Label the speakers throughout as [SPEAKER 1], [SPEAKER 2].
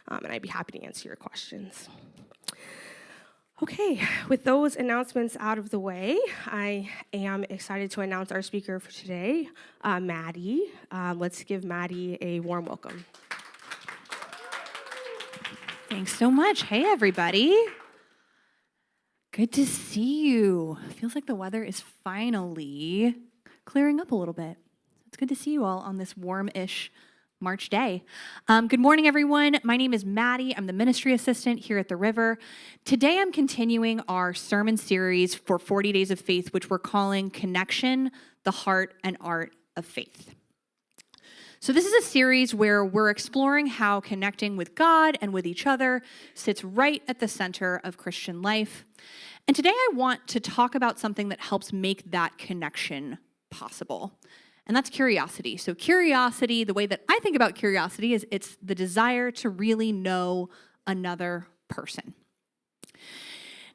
[SPEAKER 1] and I'd be happy to answer your questions. Okay, with those announcements out of the way, I am excited to announce our speaker for today, Maddie. Let's give Maddie a warm welcome.
[SPEAKER 2] Thanks so much. Hey, everybody. Good to see you. Feels like the weather is finally clearing up a little bit. It's good to see you all on this warm-ish March day. Good morning, everyone. My name is Maddie. I'm the ministry assistant here at the River. Today, I'm continuing our sermon series for 40 Days of Faith, which we're calling Connection, the Heart and Art of Faith. So this is a series where we're exploring how connecting with God and with each other sits right at the center of Christian life. And today I want to talk about something that helps make that connection possible. And that's curiosity. So curiosity, the way that I think about curiosity is it's the desire to really know another person.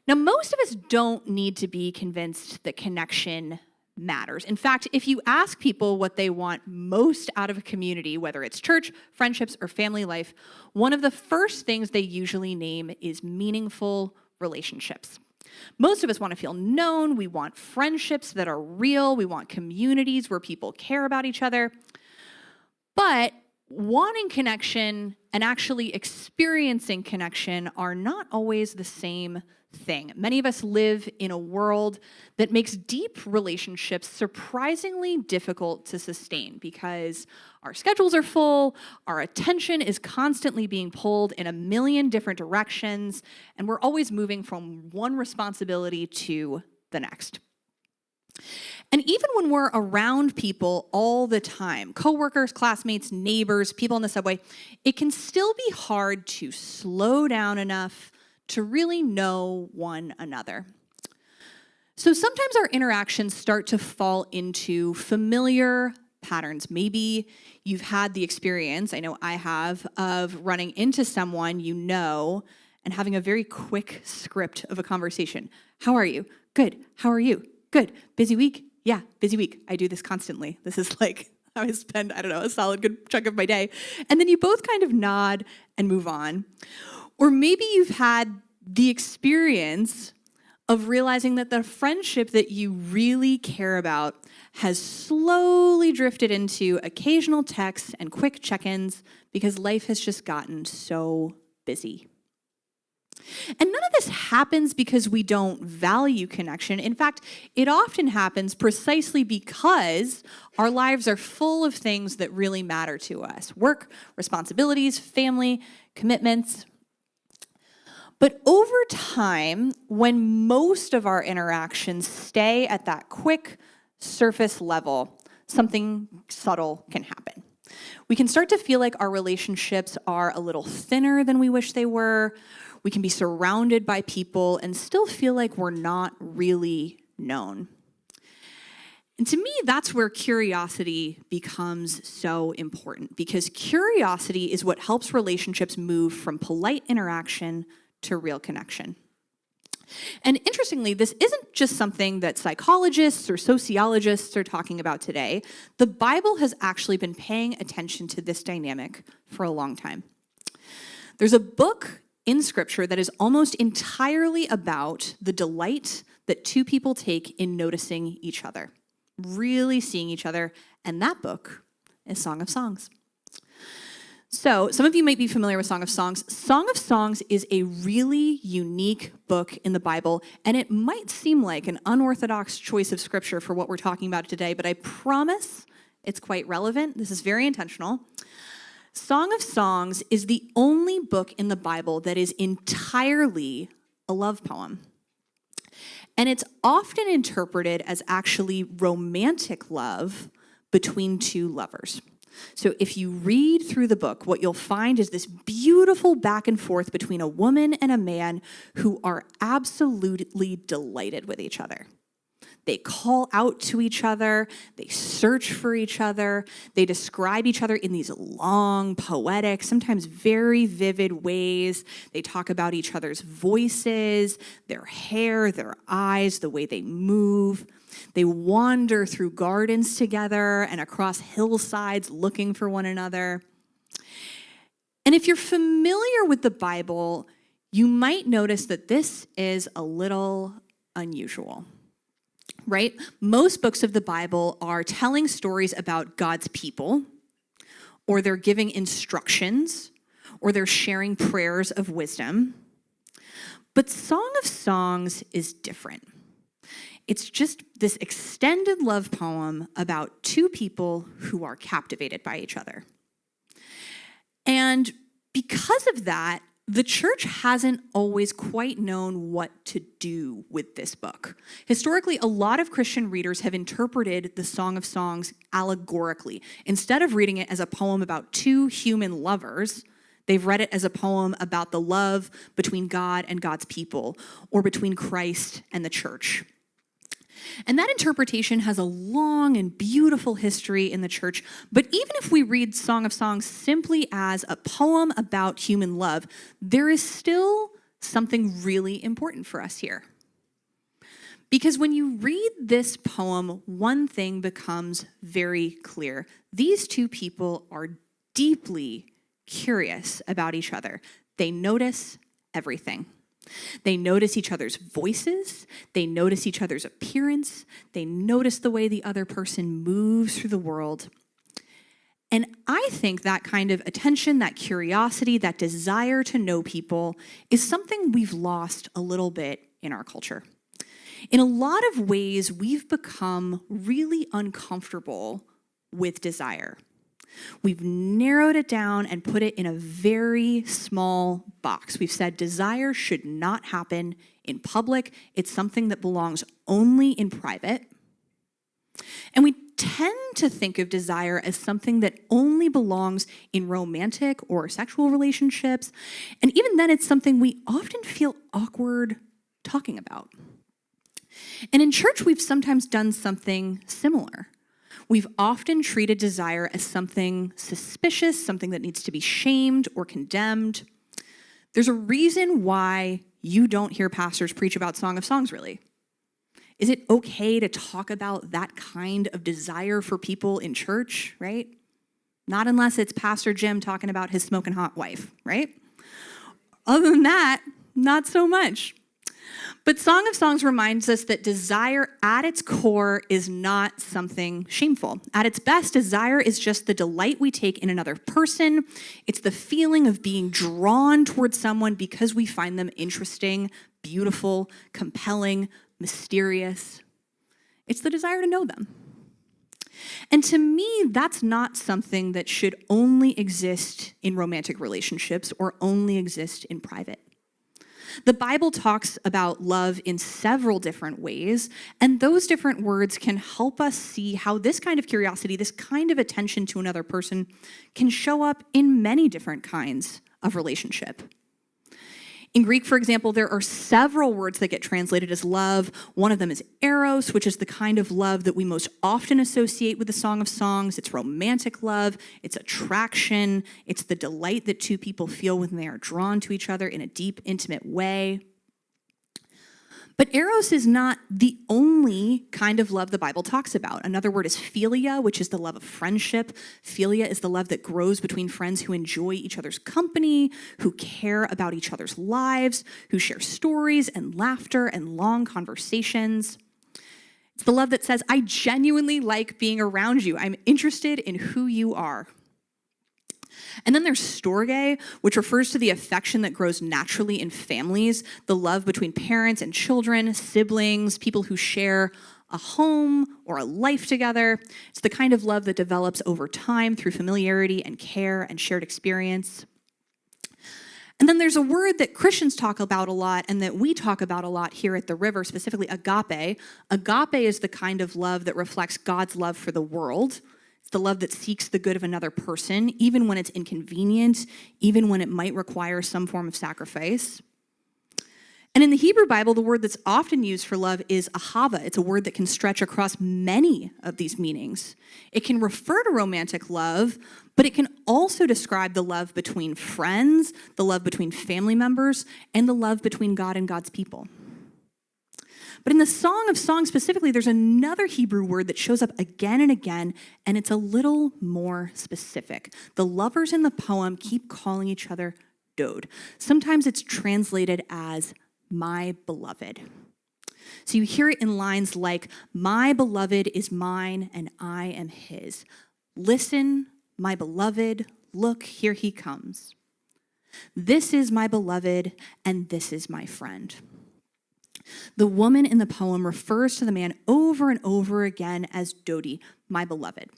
[SPEAKER 2] Now, most of us don't need to be convinced that connection matters. In fact, if you ask people what they want most out of a community, whether it's church, friendships, or family life, one of the first things they usually name is meaningful relationships. Most of us want to feel known. We want friendships that are real. We want communities where people care about each other. But wanting connection and actually experiencing connection are not always the same thing. Many of us live in a world that makes deep relationships surprisingly difficult to sustain because our schedules are full, our attention is constantly being pulled in a million different directions, and we're always moving from one responsibility to the next. And even when we're around people all the time, coworkers, classmates, neighbors, people on the subway, it can still be hard to slow down enough to really know one another. So sometimes our interactions start to fall into familiar patterns. Maybe you've had the experience, I know I have, of running into someone you know and having a very quick script of a conversation. How are you? Good. How are you? Good. Busy week? Yeah, busy week. I do this constantly. This is like how I spend, a solid good chunk of my day. And then you both kind of nod and move on. Or maybe you've had the experience of realizing that the friendship that you really care about has slowly drifted into occasional texts and quick check-ins because life has just gotten so busy. And none of this happens because we don't value connection. In fact, it often happens precisely because our lives are full of things that really matter to us: work, responsibilities, family, commitments. But over time, when most of our interactions stay at that quick surface level, something subtle can happen. We can start to feel like our relationships are a little thinner than we wish they were. We can be surrounded by people and still feel like we're not really known. And to me, that's where curiosity becomes so important, because curiosity is what helps relationships move from polite interaction to real connection. And interestingly, this isn't just something that psychologists or sociologists are talking about today. The Bible has actually been paying attention to this dynamic for a long time. There's a book in Scripture that is almost entirely about the delight that two people take in noticing each other, really seeing each other, and that book is Song of Songs. So, some of you might be familiar with Song of Songs. Song of Songs is a really unique book in the Bible, and it might seem like an unorthodox choice of scripture for what we're talking about today, but I promise it's quite relevant. This is very intentional. Song of Songs is the only book in the Bible that is entirely a love poem. And it's often interpreted as actually romantic love between two lovers. So if you read through the book, what you'll find is this beautiful back and forth between a woman and a man who are absolutely delighted with each other. They call out to each other, they search for each other, they describe each other in these long, poetic, sometimes very vivid ways. They talk about each other's voices, their hair, their eyes, the way they move. They wander through gardens together and across hillsides looking for one another. And if you're familiar with the Bible, you might notice that this is a little unusual, right? Most books of the Bible are telling stories about God's people, or they're giving instructions, or they're sharing prayers of wisdom. But Song of Songs is different. It's just this extended love poem about two people who are captivated by each other. And because of that, the church hasn't always quite known what to do with this book. Historically, a lot of Christian readers have interpreted the Song of Songs allegorically. Instead of reading it as a poem about two human lovers, they've read it as a poem about the love between God and God's people, or between Christ and the church. And that interpretation has a long and beautiful history in the church. But even if we read Song of Songs simply as a poem about human love, there is still something really important for us here. Because when you read this poem, one thing becomes very clear. These two people are deeply curious about each other. They notice everything. They notice each other's voices. They notice each other's appearance. They notice the way the other person moves through the world. And I think that kind of attention, that curiosity, that desire to know people is something we've lost a little bit in our culture. In a lot of ways, we've become really uncomfortable with desire. We've narrowed it down and put it in a very small box. We've said desire should not happen in public. It's something that belongs only in private. And we tend to think of desire as something that only belongs in romantic or sexual relationships. And even then, it's something we often feel awkward talking about. And in church, we've sometimes done something similar. We've often treated desire as something suspicious, something that needs to be shamed or condemned. There's a reason why you don't hear pastors preach about Song of Songs, really. Is it okay to talk about that kind of desire for people in church, right? Not unless it's Pastor Jim talking about his smoking hot wife, right? Other than that, not so much. But Song of Songs reminds us that desire at its core is not something shameful. At its best, desire is just the delight we take in another person. It's the feeling of being drawn towards someone because we find them interesting, beautiful, compelling, mysterious. It's the desire to know them. And to me, that's not something that should only exist in romantic relationships or only exist in private. The Bible talks about love in several different ways, and those different words can help us see how this kind of curiosity, this kind of attention to another person, can show up in many different kinds of relationship. In Greek, for example, there are several words that get translated as love. One of them is eros, which is the kind of love that we most often associate with the Song of Songs. It's romantic love, it's attraction, it's the delight that two people feel when they are drawn to each other in a deep, intimate way. But eros is not the only kind of love the Bible talks about. Another word is philia, which is the love of friendship. Philia is the love that grows between friends who enjoy each other's company, who care about each other's lives, who share stories and laughter and long conversations. It's the love that says, I genuinely like being around you. I'm interested in who you are. And then there's storge, which refers to the affection that grows naturally in families, the love between parents and children, siblings, people who share a home or a life together. It's the kind of love that develops over time through familiarity and care and shared experience. And then there's a word that Christians talk about a lot and that we talk about a lot here at the River, specifically agape. Agape is the kind of love that reflects God's love for the world. It's the love that seeks the good of another person, even when it's inconvenient, even when it might require some form of sacrifice. And in the Hebrew Bible, the word that's often used for love is ahava. It's a word that can stretch across many of these meanings. It can refer to romantic love, but it can also describe the love between friends, the love between family members, and the love between God and God's people. But in the Song of Songs specifically, there's another Hebrew word that shows up again and again, and it's a little more specific. The lovers in the poem keep calling each other dod. Sometimes it's translated as my beloved. So you hear it in lines like, my beloved is mine and I am his. Listen, my beloved, look, here he comes. This is my beloved and this is my friend. The woman in the poem refers to the man over and over again as Dodi, my beloved.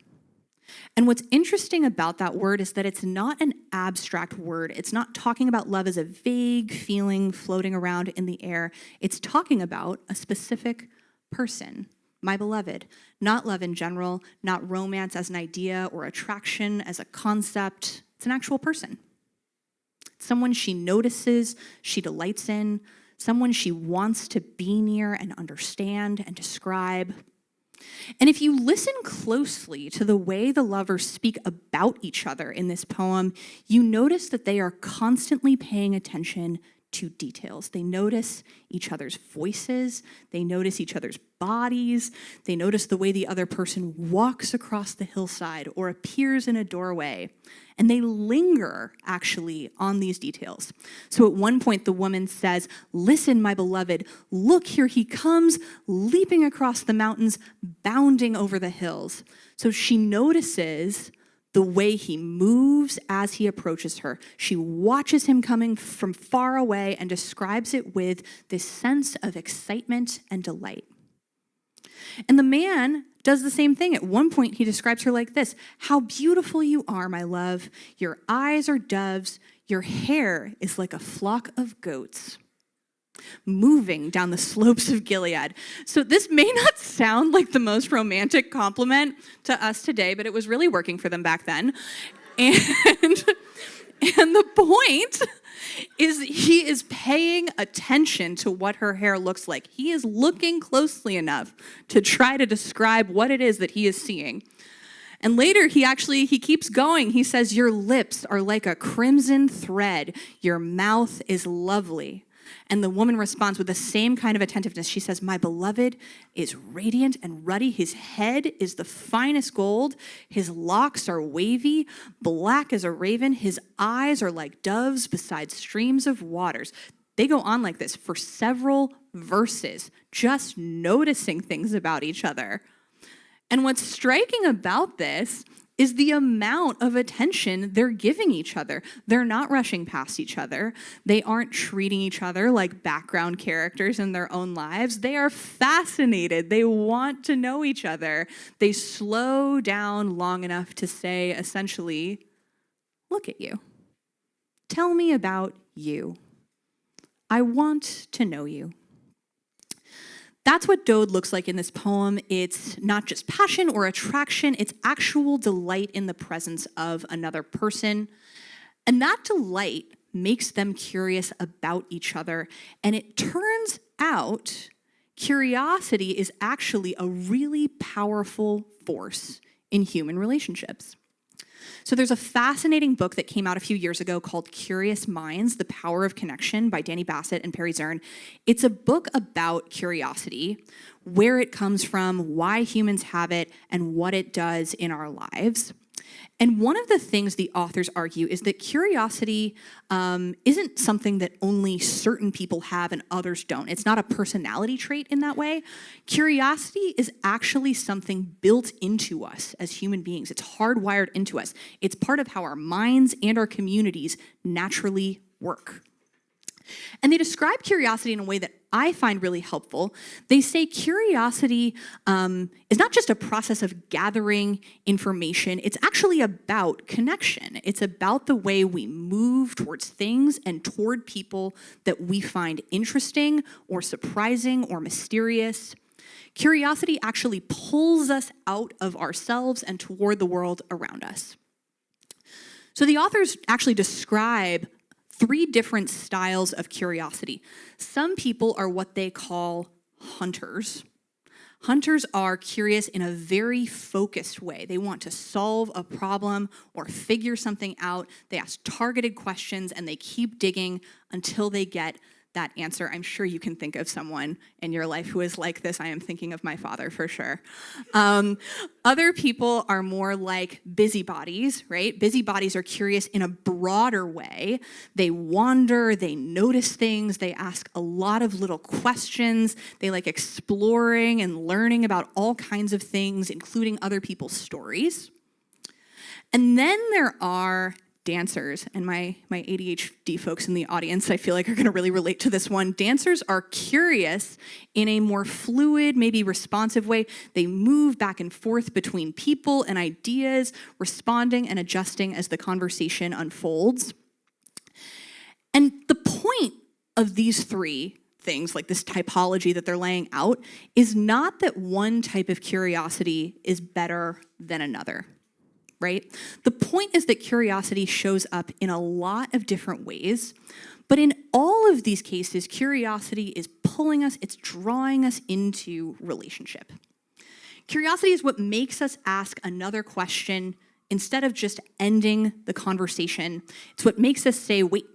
[SPEAKER 2] And what's interesting about that word is that it's not an abstract word. It's not talking about love as a vague feeling floating around in the air. It's talking about a specific person, my beloved. Not love in general, not romance as an idea or attraction as a concept. It's an actual person. Someone she notices, she delights in, someone she wants to be near and understand and describe. And if you listen closely to the way the lovers speak about each other in this poem, you notice that they are constantly paying attention to details. They notice each other's voices, they notice each other's bodies, they notice the way the other person walks across the hillside or appears in a doorway, and they linger actually on these details. So at one point the woman says, listen, my beloved, look, here he comes, leaping across the mountains, bounding over the hills. So she notices the way he moves as he approaches her. She watches him coming from far away and describes it with this sense of excitement and delight. And the man does the same thing. At one point, he describes her like this: how beautiful you are, my love. Your eyes are doves. Your hair is like a flock of goats moving down the slopes of Gilead. So this may not sound like the most romantic compliment to us today, but it was really working for them back then. And the point is he is paying attention to what her hair looks like. He is looking closely enough to try to describe what it is that he is seeing. And later he keeps going. He says, your lips are like a crimson thread. Your mouth is lovely. And the woman responds with the same kind of attentiveness. She says, my beloved is radiant and ruddy. His head is the finest gold. His locks are wavy, black as a raven. His eyes are like doves beside streams of waters. They go on like this for several verses, just noticing things about each other. And what's striking about this is the amount of attention they're giving each other. They're not rushing past each other. They aren't treating each other like background characters in their own lives. They are fascinated. They want to know each other. They slow down long enough to say, essentially, look at you. Tell me about you. I want to know you. That's what dode looks like in this poem. It's not just passion or attraction, it's actual delight in the presence of another person. And that delight makes them curious about each other. And it turns out curiosity is actually a really powerful force in human relationships. So there's a fascinating book that came out a few years ago called Curious Minds, The Power of Connection by Danny Bassett and Perry Zern. It's a book about curiosity, where it comes from, why humans have it, and what it does in our lives. And one of the things the authors argue is that curiosity isn't something that only certain people have and others don't. It's not a personality trait in that way. Curiosity is actually something built into us as human beings. It's hardwired into us. It's part of how our minds and our communities naturally work. And they describe curiosity in a way that I find really helpful. They say curiosity is not just a process of gathering information, it's actually about connection. It's about the way we move towards things and toward people that we find interesting or surprising or mysterious. Curiosity actually pulls us out of ourselves and toward the world around us. So the authors actually describe 3 different styles of curiosity. Some people are what they call hunters. Hunters are curious in a very focused way. They want to solve a problem or figure something out. They ask targeted questions and they keep digging until they get that answer. I'm sure you can think of someone in your life who is like this. I am thinking of my father for sure. Other people are more like busybodies, right? Busybodies are curious in a broader way. They wander, they notice things, they ask a lot of little questions. They like exploring and learning about all kinds of things, including other people's stories. And then there are dancers, and my ADHD folks in the audience, I feel like, are going to really relate to this one. Dancers are curious in a more fluid, maybe responsive way. They move back and forth between people and ideas, responding and adjusting as the conversation unfolds. And the point of these three things, like this typology that they're laying out, is not that one type of curiosity is better than another. Right? The point is that curiosity shows up in a lot of different ways, but in all of these cases, curiosity is pulling us, it's drawing us into relationship. Curiosity is what makes us ask another question instead of just ending the conversation. It's what makes us say, wait,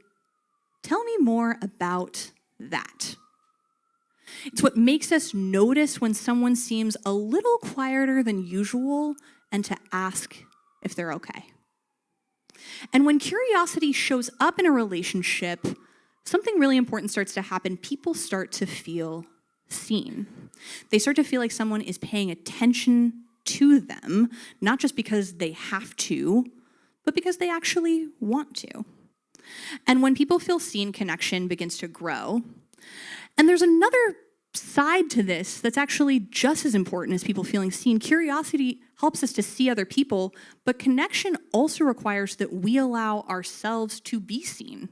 [SPEAKER 2] tell me more about that. It's what makes us notice when someone seems a little quieter than usual and to ask if they're okay. And when curiosity shows up in a relationship, something really important starts to happen. People start to feel seen. They start to feel like someone is paying attention to them, not just because they have to, but because they actually want to. And when people feel seen, connection begins to grow. And there's another side to this that's actually just as important as people feeling seen. Curiosity helps us to see other people, but connection also requires that we allow ourselves to be seen.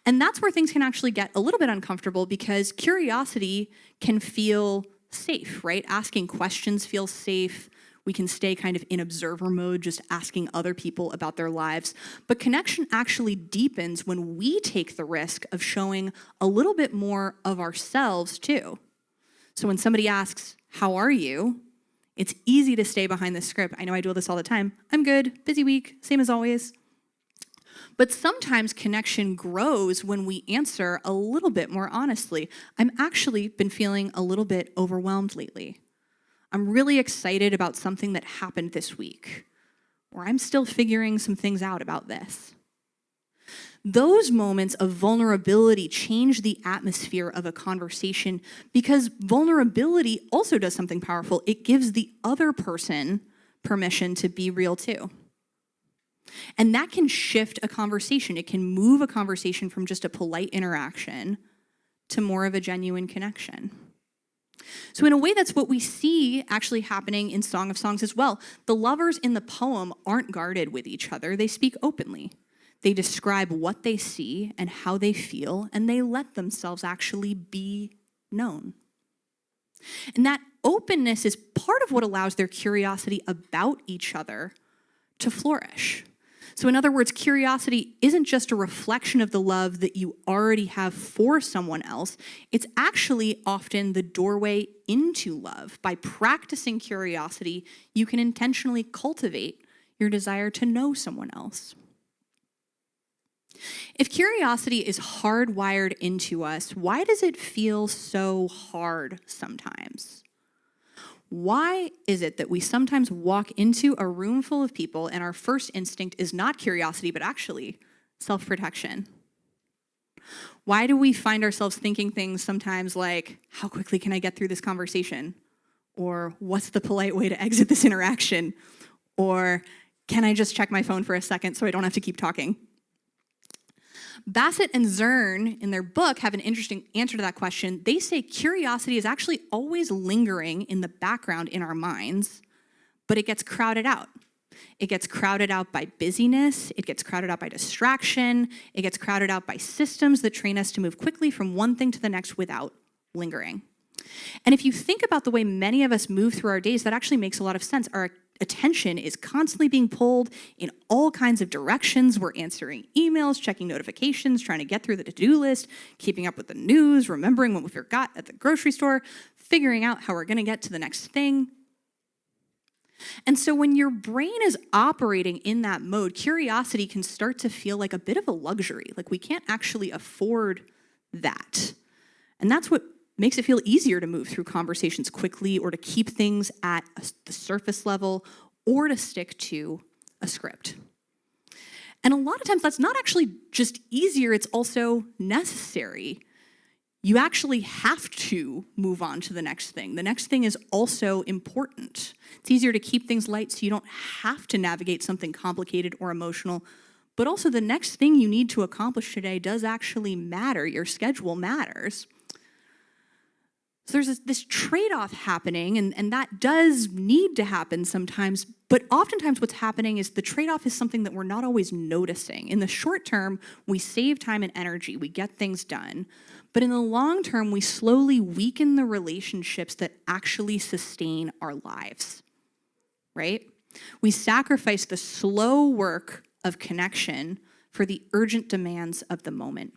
[SPEAKER 2] And that's where things can actually get a little bit uncomfortable because curiosity can feel safe, right? Asking questions feels safe. We can stay kind of in observer mode, just asking other people about their lives. But connection actually deepens when we take the risk of showing a little bit more of ourselves too. So when somebody asks, how are you? It's easy to stay behind the script. I know I do this all the time. I'm good, busy week, same as always. But sometimes connection grows when we answer a little bit more honestly. I'm actually been feeling a little bit overwhelmed lately. I'm really excited about something that happened this week, or I'm still figuring some things out about this. Those moments of vulnerability change the atmosphere of a conversation because vulnerability also does something powerful. It gives the other person permission to be real too. And that can shift a conversation. It can move a conversation from just a polite interaction to more of a genuine connection. So in a way, that's what we see actually happening in Song of Songs as well. The lovers in the poem aren't guarded with each other. They speak openly. They describe what they see and how they feel, and they let themselves actually be known. And that openness is part of what allows their curiosity about each other to flourish. So in other words, curiosity isn't just a reflection of the love that you already have for someone else. It's actually often the doorway into love. By practicing curiosity, you can intentionally cultivate your desire to know someone else. If curiosity is hardwired into us, why does it feel so hard sometimes? Why is it that we sometimes walk into a room full of people and our first instinct is not curiosity, but actually self-protection? Why do we find ourselves thinking things sometimes like, how quickly can I get through this conversation? Or what's the polite way to exit this interaction? Or can I just check my phone for a second so I don't have to keep talking? Bassett and Zern, in their book, have an interesting answer to that question. They say curiosity is actually always lingering in the background in our minds, but it gets crowded out. It gets crowded out by busyness. It gets crowded out by distraction. It gets crowded out by systems that train us to move quickly from one thing to the next without lingering. And if you think about the way many of us move through our days, that actually makes a lot of sense. Our attention is constantly being pulled in all kinds of directions. We're answering emails, checking notifications, trying to get through the to-do list, keeping up with the news, remembering what we forgot at the grocery store, figuring out how we're going to get to the next thing. And so when your brain is operating in that mode, curiosity can start to feel like a bit of a luxury. Like we can't actually afford that. And that's what makes it feel easier to move through conversations quickly or to keep things at the surface level or to stick to a script. And a lot of times that's not actually just easier, it's also necessary. You actually have to move on to the next thing. The next thing is also important. It's easier to keep things light so you don't have to navigate something complicated or emotional. But also the next thing you need to accomplish today does actually matter. Your schedule matters. So there's this trade-off happening, and that does need to happen sometimes, but oftentimes what's happening is the trade-off is something that we're not always noticing. In the short term, we save time and energy, we get things done, but in the long term, we slowly weaken the relationships that actually sustain our lives, right? We sacrifice the slow work of connection for the urgent demands of the moment.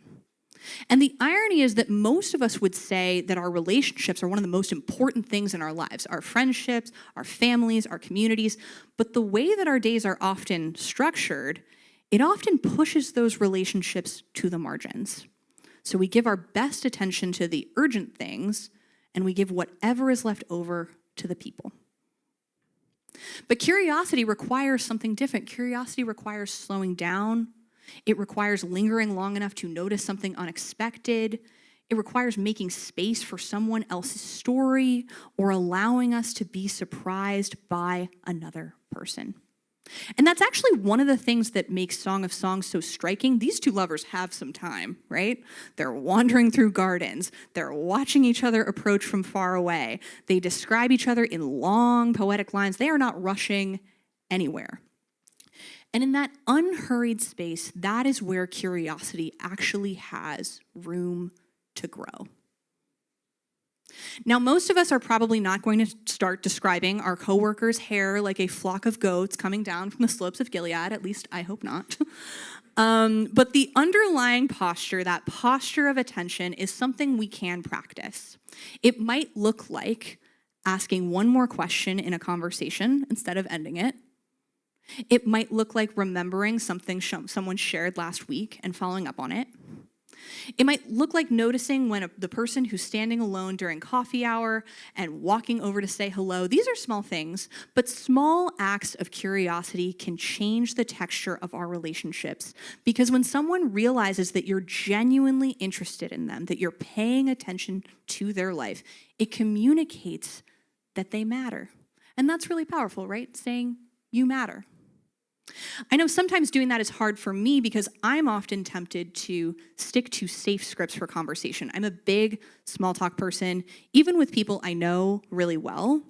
[SPEAKER 2] And the irony is that most of us would say that our relationships are one of the most important things in our lives, our friendships, our families, our communities. But the way that our days are often structured, it often pushes those relationships to the margins. So we give our best attention to the urgent things, and we give whatever is left over to the people. But curiosity requires something different. Curiosity requires slowing down. It requires lingering long enough to notice something unexpected. It requires making space for someone else's story or allowing us to be surprised by another person. And that's actually one of the things that makes Song of Songs so striking. These two lovers have some time, right? They're wandering through gardens. They're watching each other approach from far away. They describe each other in long, poetic lines. They are not rushing anywhere. And in that unhurried space, that is where curiosity actually has room to grow. Now, most of us are probably not going to start describing our coworkers' hair like a flock of goats coming down from the slopes of Gilead, at least I hope not. But the underlying posture, that posture of attention, is something we can practice. It might look like asking one more question in a conversation instead of ending it. It might look like remembering something someone shared last week and following up on it. It might look like noticing when the person who's standing alone during coffee hour and walking over to say hello. These are small things, but small acts of curiosity can change the texture of our relationships. Because when someone realizes that you're genuinely interested in them, that you're paying attention to their life, it communicates that they matter. And that's really powerful, right? Saying, you matter. I know sometimes doing that is hard for me because I'm often tempted to stick to safe scripts for conversation. I'm a big small talk person, even with people I know really well.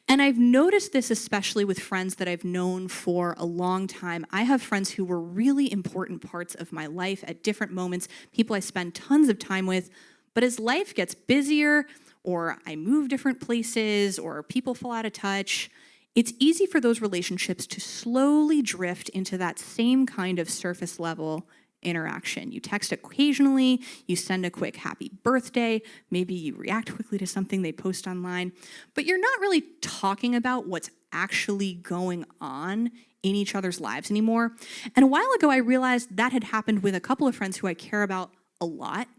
[SPEAKER 2] And I've noticed this especially with friends that I've known for a long time. I have friends who were really important parts of my life at different moments, people I spend tons of time with. But as life gets busier, or I move different places, or people fall out of touch, it's easy for those relationships to slowly drift into that same kind of surface level interaction. You text occasionally, you send a quick happy birthday, maybe you react quickly to something they post online, but you're not really talking about what's actually going on in each other's lives anymore. And a while ago, I realized that had happened with a couple of friends who I care about a lot.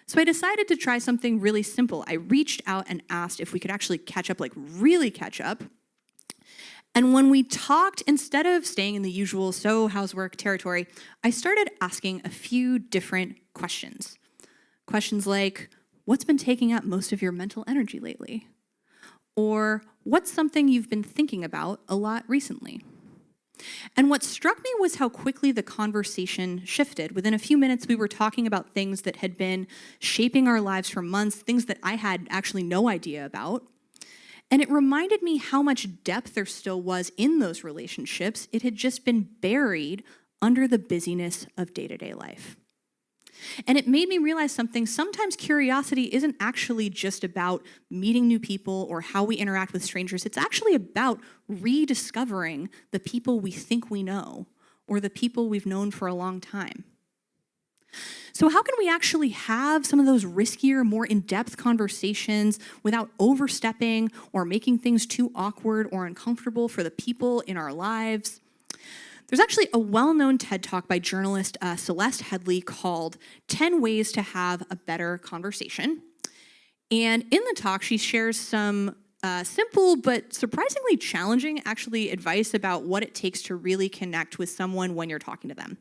[SPEAKER 2] So I decided to try something really simple. I reached out and asked if we could actually catch up, like really catch up. And when we talked, instead of staying in the usual so how's work territory, I started asking a few different questions. Questions like, what's been taking up most of your mental energy lately? Or what's something you've been thinking about a lot recently? And what struck me was how quickly the conversation shifted. Within a few minutes, we were talking about things that had been shaping our lives for months, things that I had actually no idea about. And it reminded me how much depth there still was in those relationships. It had just been buried under the busyness of day-to-day life. And it made me realize something. Sometimes curiosity isn't actually just about meeting new people or how we interact with strangers. It's actually about rediscovering the people we think we know or the people we've known for a long time. So how can we actually have some of those riskier, more in-depth conversations without overstepping or making things too awkward or uncomfortable for the people in our lives? There's actually a well-known TED Talk by journalist Celeste Headley called 10 Ways to Have a Better Conversation. And in the talk, she shares some simple but surprisingly challenging actually advice about what it takes to really connect with someone when you're talking to them.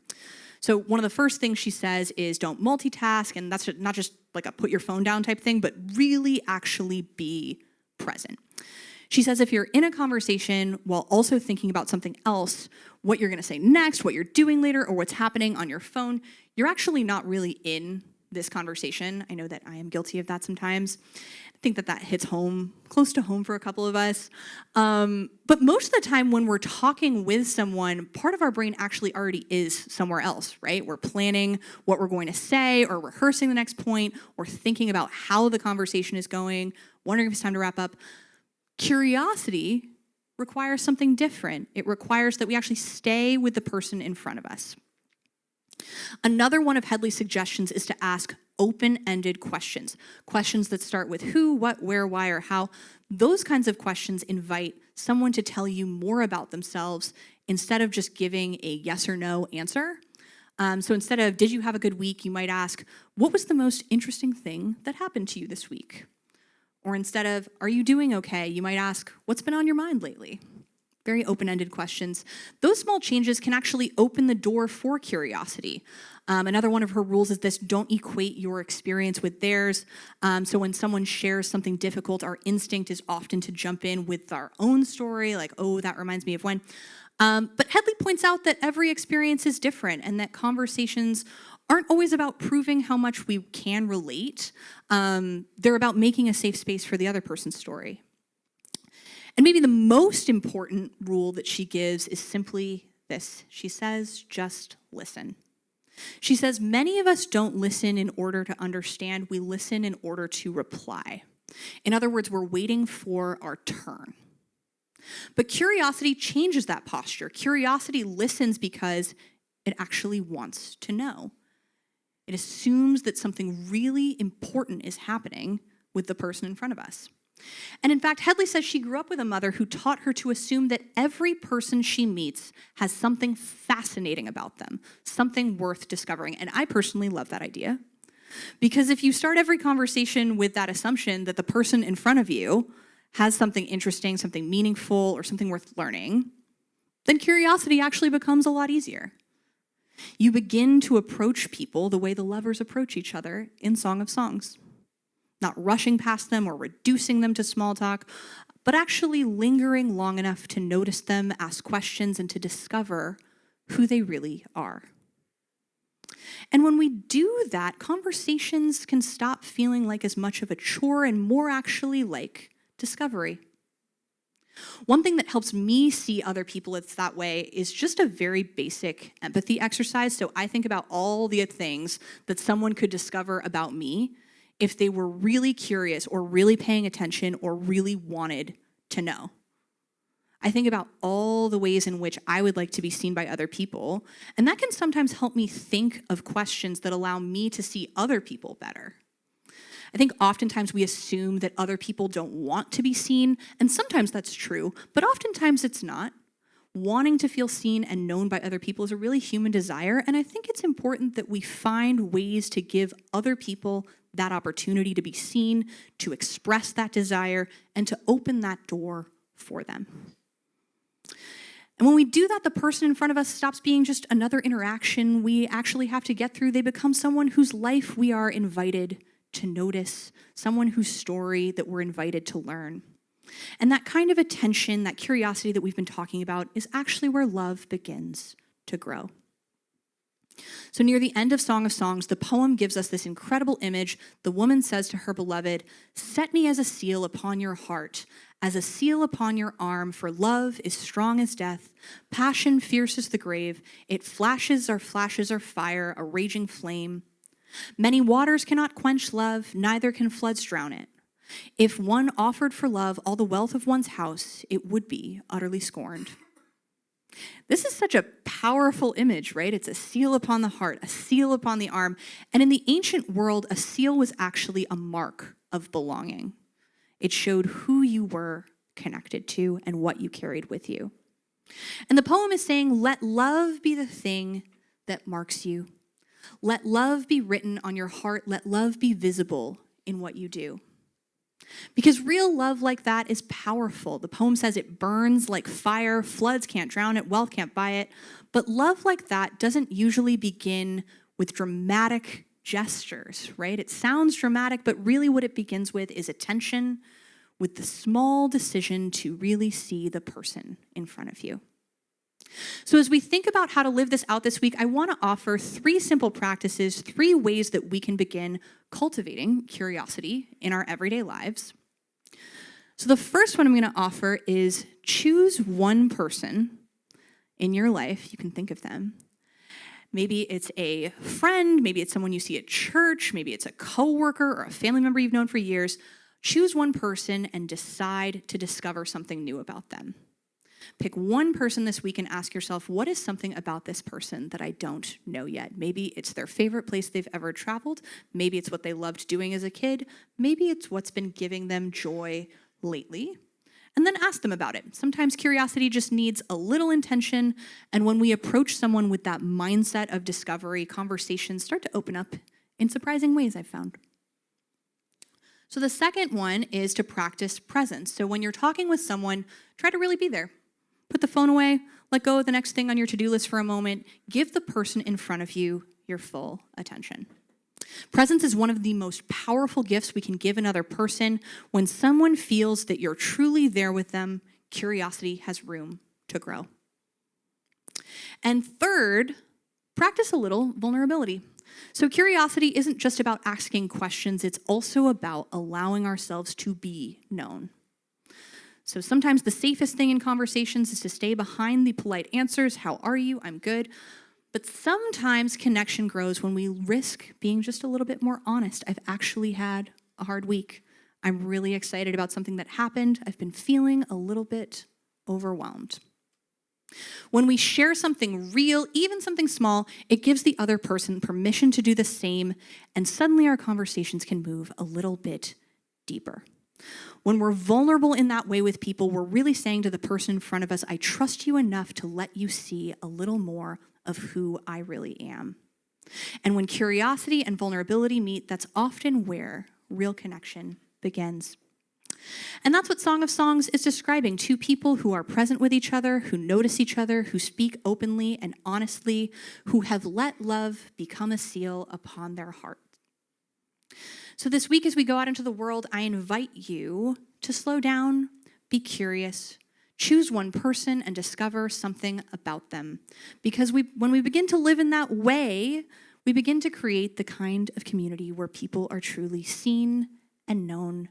[SPEAKER 2] So one of the first things she says is don't multitask, and that's not just like a put your phone down type thing, but really actually be present. She says if you're in a conversation while also thinking about something else, what you're going to say next, what you're doing later, or what's happening on your phone, you're actually not really in this conversation. I know that I am guilty of that sometimes. I think that hits home, close to home for a couple of us. But most of the time when we're talking with someone, part of our brain actually already is somewhere else, right? We're planning what we're going to say or rehearsing the next point or thinking about how the conversation is going, wondering if it's time to wrap up. Curiosity requires something different. It requires that we actually stay with the person in front of us. Another one of Headley's suggestions is to ask open-ended questions. Questions that start with who, what, where, why, or how. Those kinds of questions invite someone to tell you more about themselves instead of just giving a yes or no answer. So instead of, did you have a good week, you might ask, what was the most interesting thing that happened to you this week? Or instead of, are you doing okay, you might ask, what's been on your mind lately? Very open-ended questions. Those small changes can actually open the door for curiosity. Another one of her rules is this: don't equate your experience with theirs. So when someone shares something difficult, our instinct is often to jump in with our own story, like, oh, that reminds me of when. But Headley points out that every experience is different and that conversations aren't always about proving how much we can relate. They're about making a safe space for the other person's story. And maybe the most important rule that she gives is simply this. She says, just listen. She says, many of us don't listen in order to understand. We listen in order to reply. In other words, we're waiting for our turn. But curiosity changes that posture. Curiosity listens because it actually wants to know. It assumes that something really important is happening with the person in front of us. And in fact, Headley says she grew up with a mother who taught her to assume that every person she meets has something fascinating about them, something worth discovering. And I personally love that idea. Because if you start every conversation with that assumption that the person in front of you has something interesting, something meaningful, or something worth learning, then curiosity actually becomes a lot easier. You begin to approach people the way the lovers approach each other in Song of Songs. Not rushing past them or reducing them to small talk, but actually lingering long enough to notice them, ask questions, and to discover who they really are. And when we do that, conversations can stop feeling like as much of a chore and more actually like discovery. One thing that helps me see other people it's that way is just a very basic empathy exercise. So I think about all the things that someone could discover about me if they were really curious or really paying attention or really wanted to know. I think about all the ways in which I would like to be seen by other people, and that can sometimes help me think of questions that allow me to see other people better. I think oftentimes we assume that other people don't want to be seen, and sometimes that's true, but oftentimes it's not. Wanting to feel seen and known by other people is a really human desire, and I think it's important that we find ways to give other people that opportunity to be seen, to express that desire, and to open that door for them. And when we do that, the person in front of us stops being just another interaction we actually have to get through. They become someone whose life we are invited to notice, someone whose story that we're invited to learn. And that kind of attention, that curiosity that we've been talking about, is actually where love begins to grow. So near the end of Song of Songs, the poem gives us this incredible image. The woman says to her beloved, "Set me as a seal upon your heart, as a seal upon your arm, for love is strong as death, passion fierce as the grave. It flashes are fire, a raging flame. Many waters cannot quench love, neither can floods drown it. If one offered for love all the wealth of one's house, it would be utterly scorned." This is such a powerful image, right? It's a seal upon the heart, a seal upon the arm. And in the ancient world, a seal was actually a mark of belonging. It showed who you were connected to and what you carried with you. And the poem is saying, let love be the thing that marks you. Let love be written on your heart. Let love be visible in what you do. Because real love like that is powerful. The poem says it burns like fire. Floods can't drown it. Wealth can't buy it. But love like that doesn't usually begin with dramatic gestures, right? It sounds dramatic, but really what it begins with is attention, with the small decision to really see the person in front of you. So as we think about how to live this out this week, I want to offer 3 simple practices, 3 ways that we can begin cultivating curiosity in our everyday lives. So the first one I'm going to offer is choose one person in your life. You can think of them. Maybe it's a friend, maybe it's someone you see at church, maybe it's a coworker or a family member you've known for years. Choose one person and decide to discover something new about them. Pick one person this week and ask yourself, what is something about this person that I don't know yet? Maybe it's their favorite place they've ever traveled. Maybe it's what they loved doing as a kid. Maybe it's what's been giving them joy lately. And then ask them about it. Sometimes curiosity just needs a little intention. And when we approach someone with that mindset of discovery, conversations start to open up in surprising ways, I've found. So the second one is to practice presence. So when you're talking with someone, try to really be there. Put the phone away, let go of the next thing on your to-do list for a moment. Give the person in front of you your full attention. Presence is one of the most powerful gifts we can give another person. When someone feels that you're truly there with them, curiosity has room to grow. And third, practice a little vulnerability. So curiosity isn't just about asking questions, it's also about allowing ourselves to be known. So sometimes the safest thing in conversations is to stay behind the polite answers. How are you? I'm good. But sometimes connection grows when we risk being just a little bit more honest. I've actually had a hard week. I'm really excited about something that happened. I've been feeling a little bit overwhelmed. When we share something real, even something small, it gives the other person permission to do the same, and suddenly our conversations can move a little bit deeper. When we're vulnerable in that way with people, we're really saying to the person in front of us, I trust you enough to let you see a little more of who I really am. And when curiosity and vulnerability meet, that's often where real connection begins. And that's what Song of Songs is describing. 2 people who are present with each other, who notice each other, who speak openly and honestly, who have let love become a seal upon their heart. So this week as we go out into the world, I invite you to slow down, be curious, choose one person and discover something about them. Because when we begin to live in that way, we begin to create the kind of community where people are truly seen and known.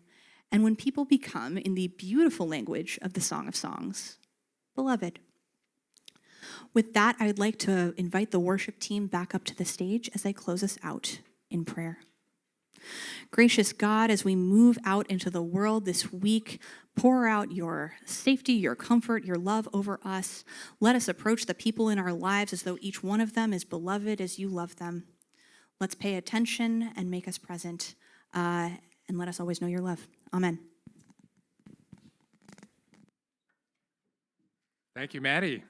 [SPEAKER 2] And when people become, in the beautiful language of the Song of Songs, beloved. With that, I would like to invite the worship team back up to the stage as I close us out in prayer. Gracious God, as we move out into the world this week, pour out your safety, your comfort, your love over us. Let us approach the people in our lives as though each one of them is beloved as you love them. Let's pay attention and make us present, and let us always know your love. Amen.
[SPEAKER 3] Thank you, Maddie.